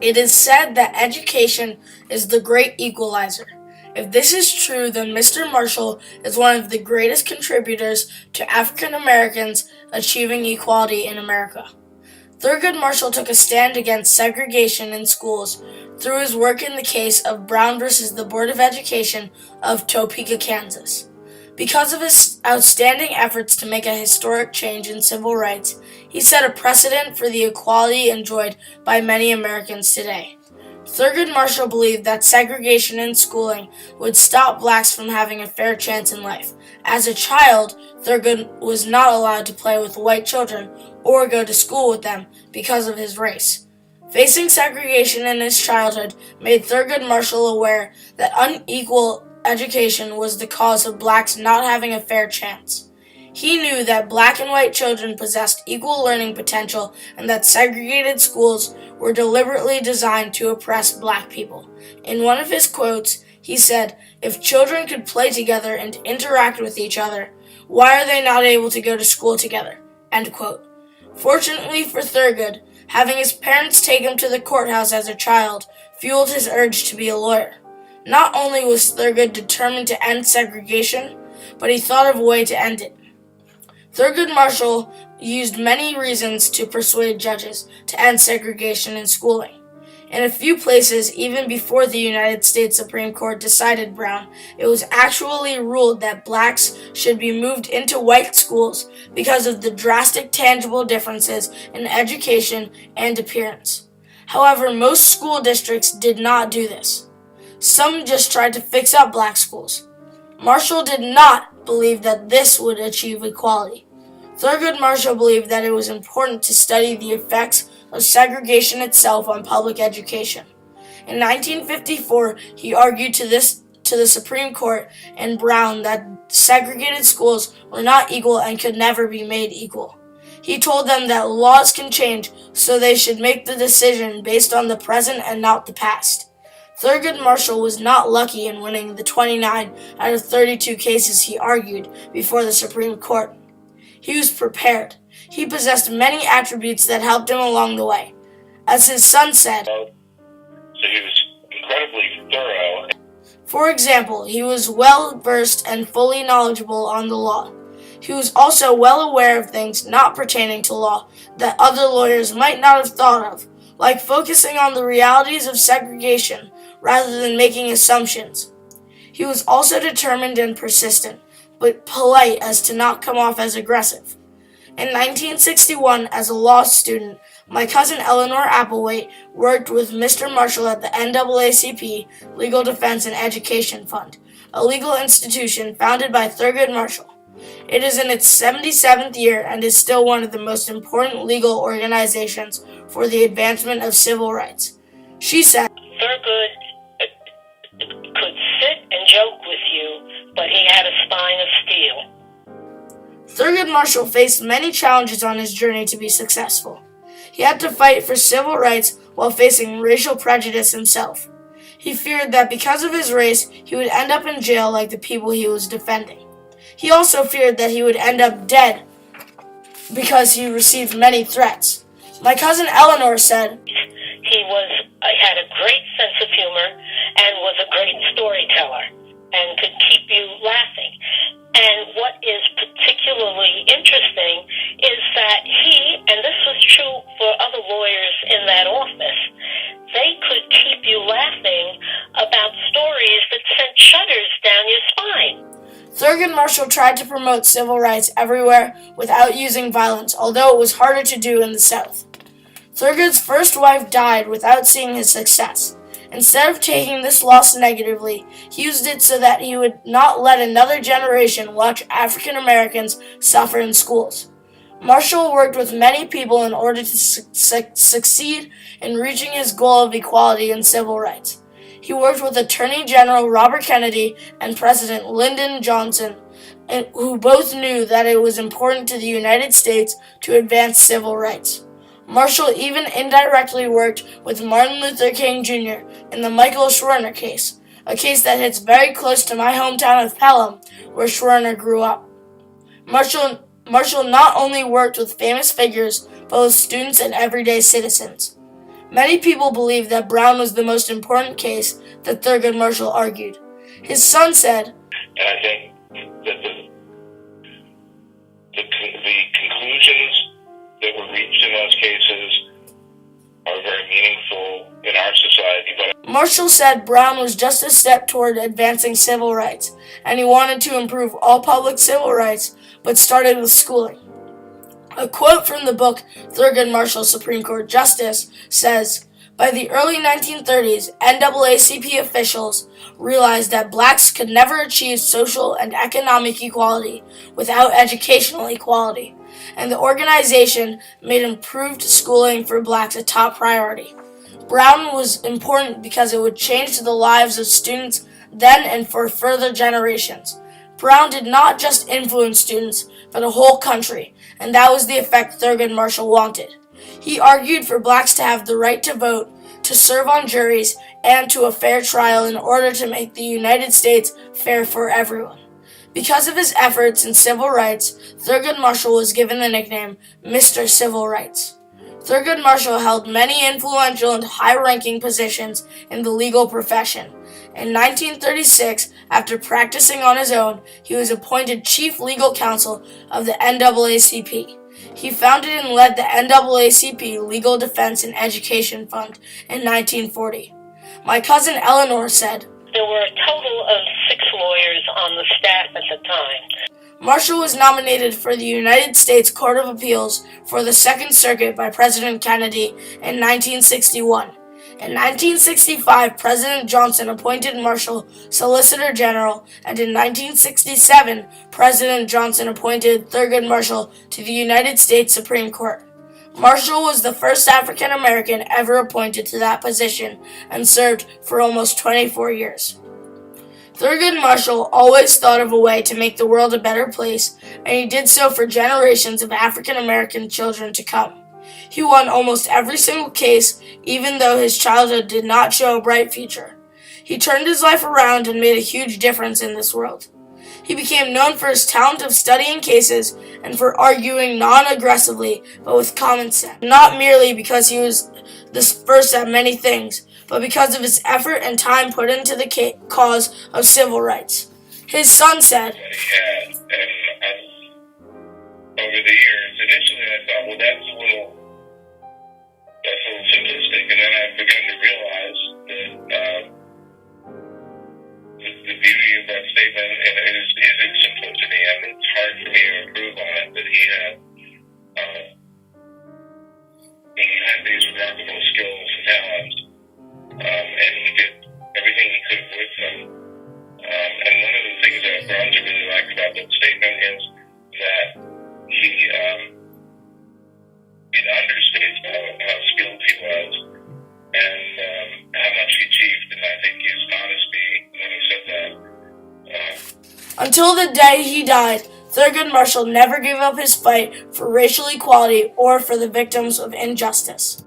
It is said that education is the great equalizer. If this is true, then Mr. Marshall is one of the greatest contributors to African Americans achieving equality in America. Thurgood Marshall took a stand against segregation in schools through his work in the case of Brown versus the Board of Education of Topeka, Kansas. Because of his outstanding efforts to make a historic change in civil rights, he set a precedent for the equality enjoyed by many Americans today. Thurgood Marshall believed that segregation in schooling would stop blacks from having a fair chance in life. As a child, Thurgood was not allowed to play with white children or go to school with them because of his race. Facing segregation in his childhood made Thurgood Marshall aware that unequal education was the cause of blacks not having a fair chance. He knew that black and white children possessed equal learning potential and that segregated schools were deliberately designed to oppress black people. In one of his quotes, he said, "If children could play together and interact with each other, why are they not able to go to school together?" End quote. Fortunately for Thurgood, having his parents take him to the courthouse as a child fueled his urge to be a lawyer. Not only was Thurgood determined to end segregation, but he thought of a way to end it. Thurgood Marshall used many reasons to persuade judges to end segregation in schooling. In a few places, even before the United States Supreme Court decided Brown, it was actually ruled that blacks should be moved into white schools because of the drastic tangible differences in education and appearance. However, most school districts did not do this. Some just tried to fix up black schools. Marshall did not believe that this would achieve equality. Thurgood Marshall believed that it was important to study the effects of segregation itself on public education. In 1954, he argued to the Supreme Court and Brown that segregated schools were not equal and could never be made equal. He told them that laws can change, so they should make the decision based on the present and not the past. Thurgood Marshall was not lucky in winning the 29 out of 32 cases he argued before the Supreme Court. He was prepared. He possessed many attributes that helped him along the way. As his son said, So he was incredibly thorough. For example, he was well-versed and fully knowledgeable on the law. He was also well aware of things not pertaining to law that other lawyers might not have thought of, like focusing on the realities of segregation rather than making assumptions. He was also determined and persistent, but polite as to not come off as aggressive. In 1961, as a law student, my cousin Eleanor Applewhite worked with Mr. Marshall at the NAACP Legal Defense and Education Fund, a legal institution founded by Thurgood Marshall. It is in its 77th year and is still one of the most important legal organizations for the advancement of civil rights. She said, Thurgood could sit and joke with you, but he had a spine of steel. Thurgood Marshall faced many challenges on his journey to be successful. He had to fight for civil rights while facing racial prejudice himself. He feared that because of his race, he would end up in jail like the people he was defending. He also feared that he would end up dead because he received many threats. My cousin Eleanor said, He had a great sense of humor and was a great storyteller and could keep you laughing. And what is particularly interesting is that he, and this was true for other lawyers in that office, they could keep you laughing about stories that sent shudders down your spine. Thurgood Marshall tried to promote civil rights everywhere without using violence, although it was harder to do in the South. Thurgood's first wife died without seeing his success. Instead of taking this loss negatively, he used it so that he would not let another generation watch African Americans suffer in schools. Marshall worked with many people in order to succeed in reaching his goal of equality and civil rights. He worked with Attorney General Robert Kennedy and President Lyndon Johnson, who both knew that it was important to the United States to advance civil rights. Marshall even indirectly worked with Martin Luther King Jr. in the Michael Schwerner case, a case that hits very close to my hometown of Pelham, where Schwerner grew up. Marshall not only worked with famous figures, but with students and everyday citizens. Many people believe that Brown was the most important case that Thurgood Marshall argued. His son said, and I think that the conclusions that were reached in those cases are very meaningful in our society. But Marshall said Brown was just a step toward advancing civil rights, and he wanted to improve all public civil rights, but started with schooling. A quote from the book Thurgood Marshall, Supreme Court Justice says, "By the early 1930s, NAACP officials realized that blacks could never achieve social and economic equality without educational equality, and the organization made improved schooling for blacks a top priority. Brown was important because it would change the lives of students then and for further generations. Brown did not just influence students, but a whole country, and that was the effect Thurgood Marshall wanted. He argued for blacks to have the right to vote, to serve on juries, and to a fair trial in order to make the United States fair for everyone. Because of his efforts in civil rights, Thurgood Marshall was given the nickname Mr. Civil Rights. Thurgood Marshall held many influential and high-ranking positions in the legal profession. In 1936, after practicing on his own, he was appointed Chief Legal Counsel of the NAACP. He founded and led the NAACP Legal Defense and Education Fund in 1940. My cousin Eleanor said, There were a total of 6 lawyers on the staff at the time. Marshall was nominated for the United States Court of Appeals for the Second Circuit by President Kennedy in 1961. In 1965, President Johnson appointed Marshall Solicitor General, and in 1967, President Johnson appointed Thurgood Marshall to the United States Supreme Court. Marshall was the first African American ever appointed to that position and served for almost 24 years. Thurgood Marshall always thought of a way to make the world a better place, and he did so for generations of African American children to come. He won almost every single case, even though his childhood did not show a bright future. He turned his life around and made a huge difference in this world. He became known for his talent of studying cases and for arguing non-aggressively, but with common sense. Not merely because he was the first at many things, but because of his effort and time put into the cause of civil rights. His son said, and over the years, initially I thought, well, that's a little simplistic, and then I began to realize that the beauty of that statement and is its simplicity, and it's hard for me to improve on it, that he had these remarkable skills and talents, and he did everything he could with them. And one of the things that Brown really liked about that statement is that he understates how skilled he was and how much he achieved, and I think his honesty when he said that. Until the day he died, Thurgood Marshall never gave up his fight for racial equality or for the victims of injustice.